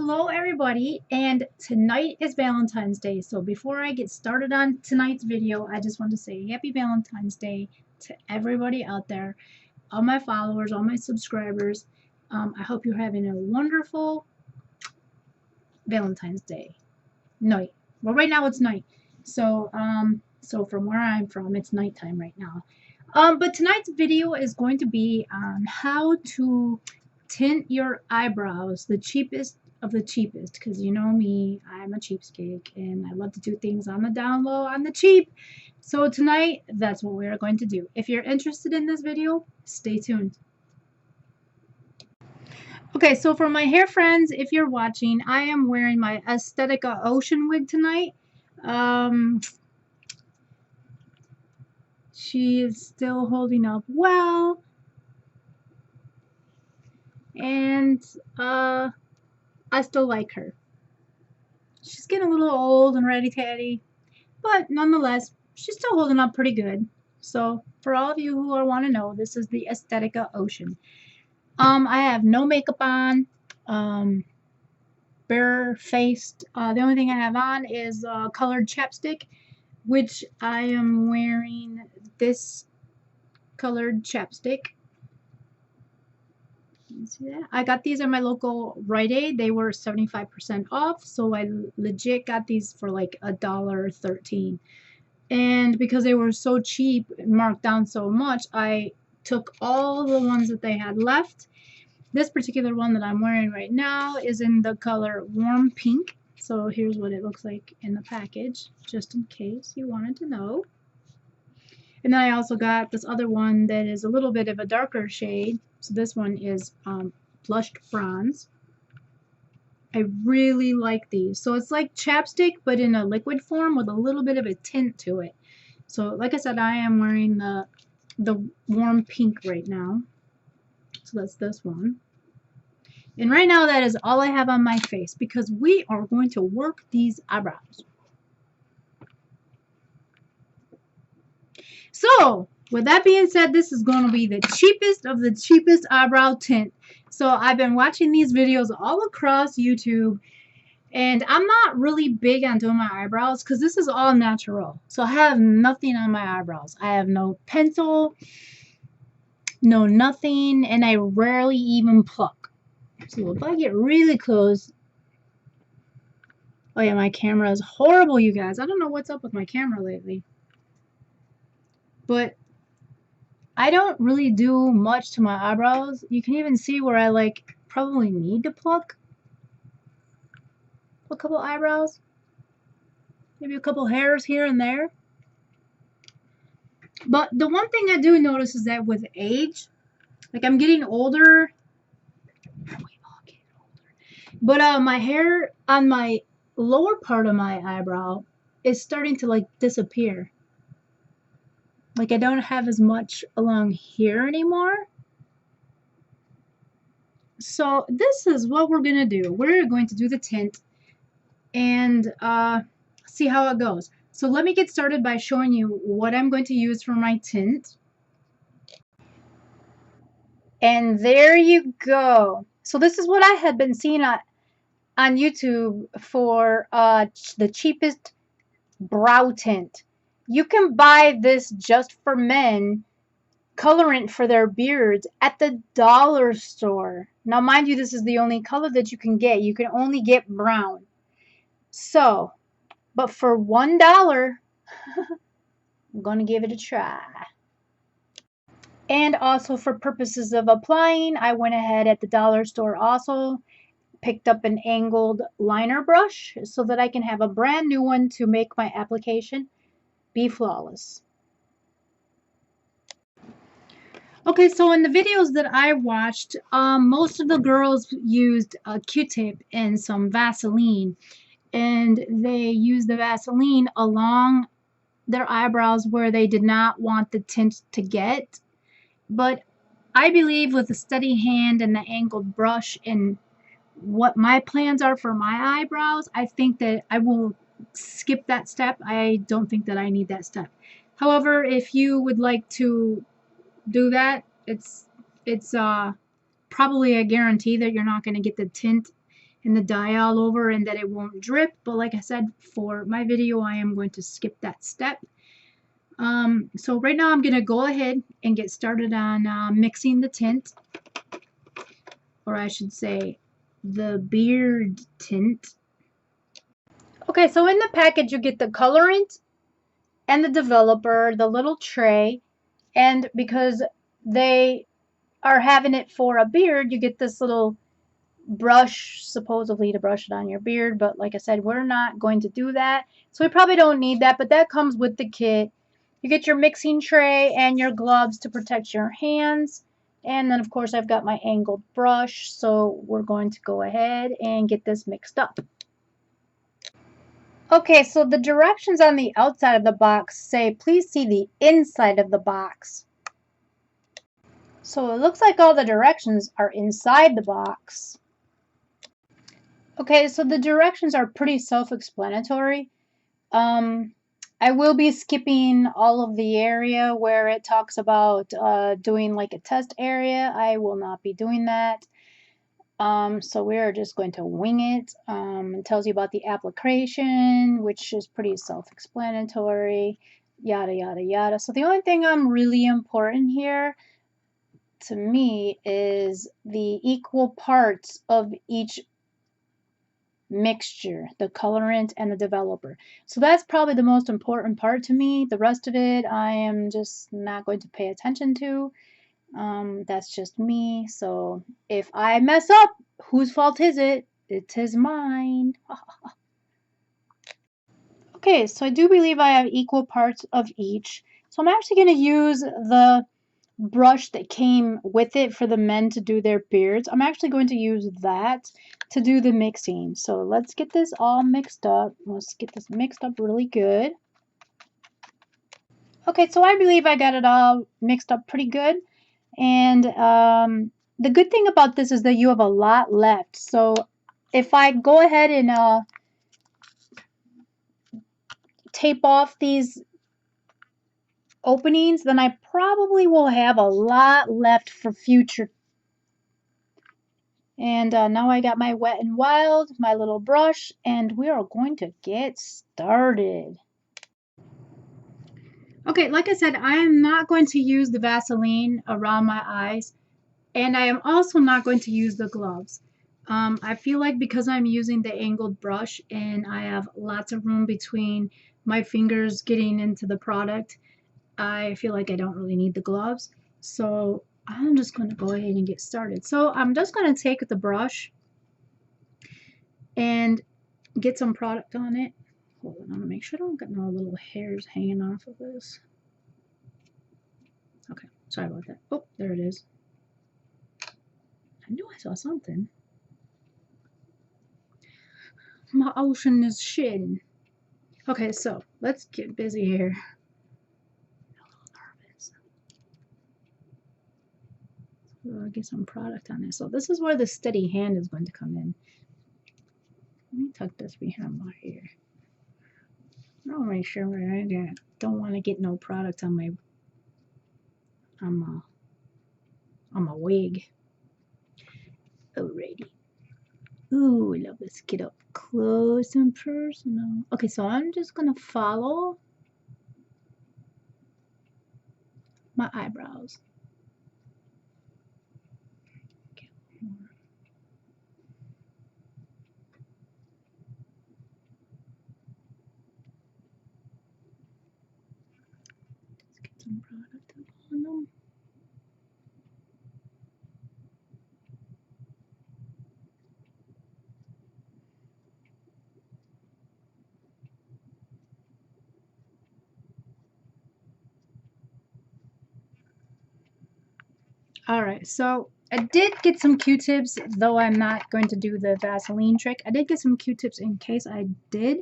Hello everybody, and tonight is Valentine's Day. So before I get started on tonight's video, I just want to say happy Valentine's Day to everybody out there, all my followers, all my subscribers. I hope you're having a wonderful Valentine's Day night. Well, right now it's night. So from where I'm from, it's nighttime right now. But tonight's video is going to be on how to tint your eyebrows the cheapest of the cheapest, because you know me, I'm a cheapskate and I love to do things on the down low, on the cheap. So tonight, that's what we are going to do. If you're interested in this video, stay tuned. Okay, so for my hair friends, if you're watching, I am wearing my Aesthetica Ocean wig tonight. She is still holding up well. And I still like her. She's getting a little old and ratty-tatty, but nonetheless, she's still holding up pretty good. So for all of you who want to know, this is the Aesthetica Ocean. I have no makeup on, bare-faced. The only thing I have on is colored chapstick, which I am wearing this colored chapstick. You see that? I got these at my local Rite Aid. They were 75% off, so I legit got these for like $1.13. And because they were so cheap, marked down so much, I took all the ones that they had left. This particular one that I'm wearing right now is in the color warm pink. So here's what it looks like in the package, just in case you wanted to know. And then I also got this other one that is a little bit of a darker shade. So this one is blushed bronze. I really like these. So it's like chapstick, but in a liquid form with a little bit of a tint to it. So like I said, I am wearing the warm pink right now. So that's this one. And right now that is all I have on my face because we are going to work these eyebrows. So, with that being said, this is going to be the cheapest of the cheapest eyebrow tint. So, I've been watching these videos all across YouTube, and I'm not really big on doing my eyebrows because this is all natural. So, I have nothing on my eyebrows. I have no pencil, no nothing, and I rarely even pluck. So, if I get really close... Oh yeah, my camera is horrible, you guys. I don't know what's up with my camera lately. But I don't really do much to my eyebrows. You can even see where I like probably need to pluck a couple eyebrows. Maybe a couple hairs here and there. But the one thing I do notice is that with age, like I'm getting older. We all get older. But my hair on my lower part of my eyebrow is starting to like disappear. Like I don't have as much along here anymore. So this is what we're going to do. We're going to do the tint and see how it goes. So let me get started by showing you what I'm going to use for my tint. And there you go. So this is what I had been seeing on YouTube for the cheapest brow tint. You can buy this just for men, colorant for their beards at the dollar store. Now, mind you, this is the only color that you can get. You can only get brown. So, but for $1, I'm going to give it a try. And also for purposes of applying, I went ahead at the dollar store also, picked up an angled liner brush so that I can have a brand new one to make my application be flawless. Okay, so in the videos that I watched, most of the girls used a Q-tip and some Vaseline, and they used the Vaseline along their eyebrows where they did not want the tint to get. But I believe with a steady hand and the angled brush and what my plans are for my eyebrows, I think that I will skip that step. I don't think that I need that step. However, if you would like to do that, it's probably a guarantee that you're not going to get the tint and the dye all over and that it won't drip. But like I said, for my video, I am going to skip that step. So right now I'm going to go ahead and get started on mixing the tint, or I should say the beard tint. Okay, so in the package you get the colorant and the developer, the little tray, and because they are having it for a beard, you get this little brush, supposedly to brush it on your beard, but like I said, we're not going to do that, so we probably don't need that, but that comes with the kit. You get your mixing tray and your gloves to protect your hands, and then of course I've got my angled brush, so we're going to go ahead and get this mixed up. Okay, so the directions on the outside of the box say please see the inside of the box. So it looks like all the directions are inside the box. Okay, so the directions are pretty self-explanatory. I will be skipping all of the area where it talks about doing like a test area. I will not be doing that. So we are just going to wing it. It tells you about the application, which is pretty self-explanatory, yada, yada, yada. So the only thing really important here to me is the equal parts of each mixture, the colorant and the developer. So that's probably the most important part to me. The rest of it I am just not going to pay attention to. That's just me. So if I mess up, whose fault is it? It is mine. Okay, so I do believe I have equal parts of each. So I'm actually going to use the brush that came with it for the men to do their beards. I'm actually going to use that to do the mixing. So let's get this all mixed up. Let's get this mixed up really good. Okay, so I believe I got it all mixed up pretty good. And the good thing about this is that you have a lot left. So if I go ahead and tape off these openings, then I probably will have a lot left for future. And now I got my Wet n Wild, my little brush, and we are going to get started. Okay, like I said, I am not going to use the Vaseline around my eyes, and I am also not going to use the gloves. I feel like because I'm using the angled brush and I have lots of room between my fingers getting into the product, I feel like I don't really need the gloves. So I'm just going to go ahead and get started. So I'm just going to take the brush and get some product on it. Hold on, I'm gonna make sure I don't get no little hairs hanging off of this. Okay, sorry about that. Oh, there it is. I knew I saw something. My ocean is shitting. Okay, so let's get busy here. I'm a little nervous. So I'll get some product on it. So this is where the steady hand is going to come in. Let me tuck this behind my ear. I'll make sure I don't want to get no product on my wig. Alrighty. Ooh, let's get up close and personal. Okay, so I'm just gonna follow my eyebrows. Get more. Let's get some product up on them. Alright, so I did get some Q-tips, though I'm not going to do the Vaseline trick. I did get some Q-tips in case I did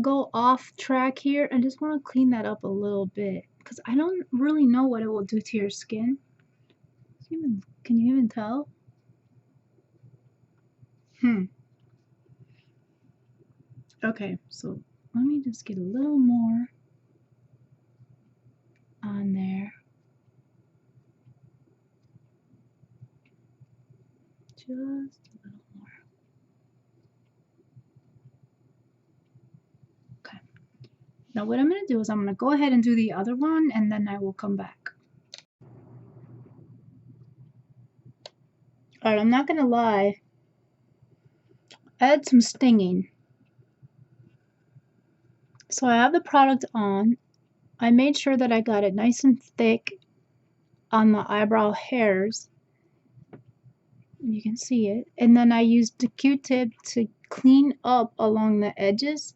go off track here. I just want to clean that up a little bit because I don't really know what it will do to your skin. Can you even tell? Okay, so let me just get a little more on there. Just a little more. Okay. Now what I'm going to do is I'm going to go ahead and do the other one, and then I will come back. Alright, I'm not going to lie. I had some stinging. So I have the product on. I made sure that I got it nice and thick on the eyebrow hairs. You can see it. And then I used the Q-tip to clean up along the edges.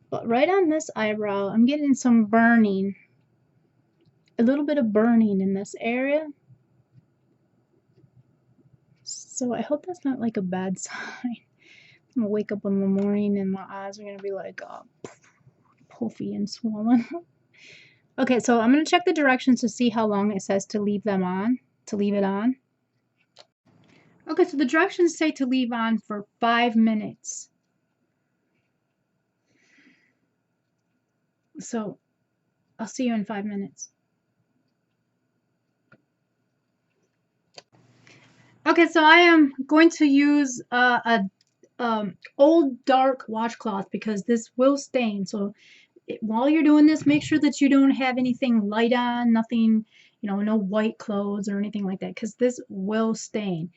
But right on this eyebrow, I'm getting some burning. A little bit of burning in this area. So I hope that's not like a bad sign. I'm gonna wake up in the morning and my eyes are gonna be like puffy and swollen. Okay, so I'm gonna check the directions to see how long it says to leave them on, to leave it on. Okay, so the directions say to leave on for 5 minutes. So I'll see you in 5 minutes. Okay, so I am going to use a old dark washcloth because this will stain. So while you're doing this, make sure that you don't have anything light on, nothing, you know, no white clothes or anything like that, because this will stain.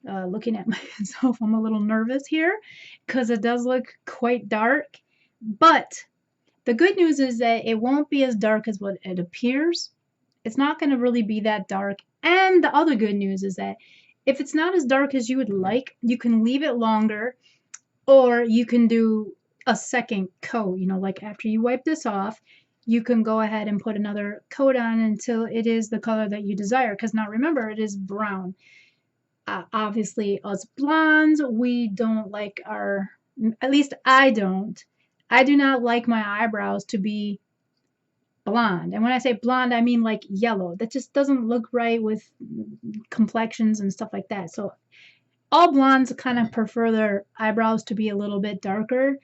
Looking at myself, I'm a little nervous here because it does look quite dark. But the good news is that it won't be as dark as what it appears. It's not going to really be that dark. And the other good news is that if it's not as dark as you would like, you can leave it longer, or you can do a second coat. You know, like after you wipe this off, you can go ahead and put another coat on until it is the color that you desire. Because now remember, it is brown. Obviously, us blondes, we don't like our, at least I don't. I do not like my eyebrows to be blonde. And when I say blonde, I mean like yellow. That just doesn't look right with complexions and stuff like that. So all blondes kind of prefer their eyebrows to be a little bit darker.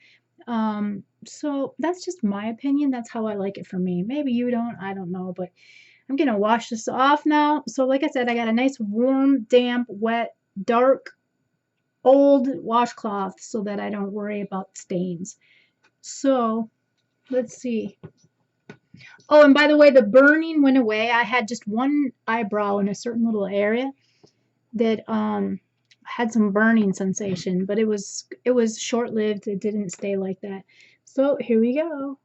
So that's just my opinion. That's how I like it for me. Maybe you don't, I don't know, but I'm gonna wash this off now. So like I said, I got a nice warm, damp, wet, dark, old washcloth so that I don't worry about stains. So let's see. Oh, and by the way, the burning went away. I had just one eyebrow in a certain little area that had some burning sensation, but it was short-lived. It didn't stay like that. So here we go.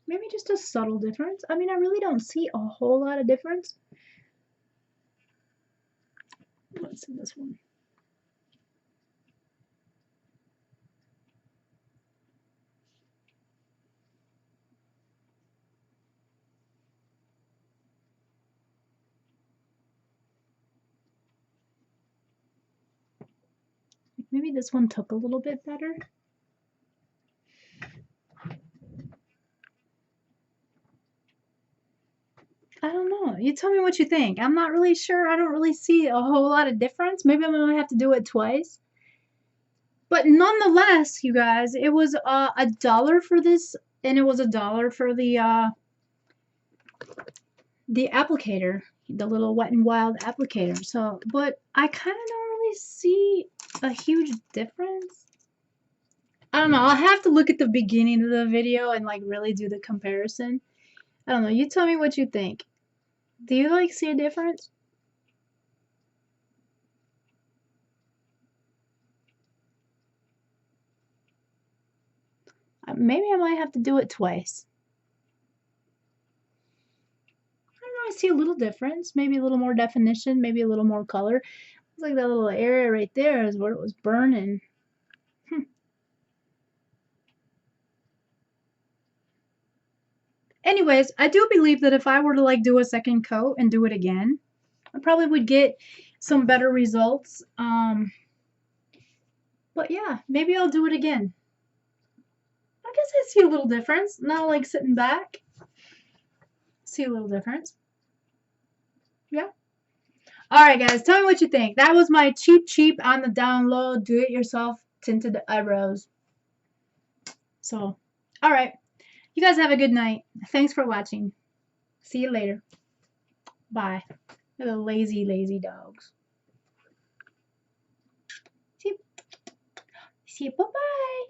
Maybe just a subtle difference. I mean, I really don't see a whole lot of difference. Let's see this one. Maybe this one took a little bit better. I don't know. You tell me what you think. I'm not really sure. I don't really see a whole lot of difference. Maybe I'm going to have to do it twice. But nonetheless, you guys, it was $1 for this, and it was $1 for the applicator, the little Wet n Wild applicator. So, but I kind of don't really see a huge difference. I don't know. I'll have to look at the beginning of the video and like really do the comparison. I don't know. You tell me what you think. Do you like see a difference? Maybe I might have to do it twice. I don't know. I see a little difference. Maybe a little more definition. Maybe a little more color. It's like that little area right there is where it was burning. Anyways, I do believe that if I were to like do a second coat and do it again, I probably would get some better results. But yeah, maybe I'll do it again. I guess I see a little difference. Not like sitting back. See a little difference. Yeah. All right, guys. Tell me what you think. That was my cheap on the down low, do-it-yourself tinted eyebrows. So, all right. You guys have a good night. Thanks for watching. See you later. Bye. The lazy, lazy dogs. See you. Bye-bye.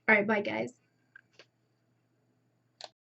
All right, bye, guys.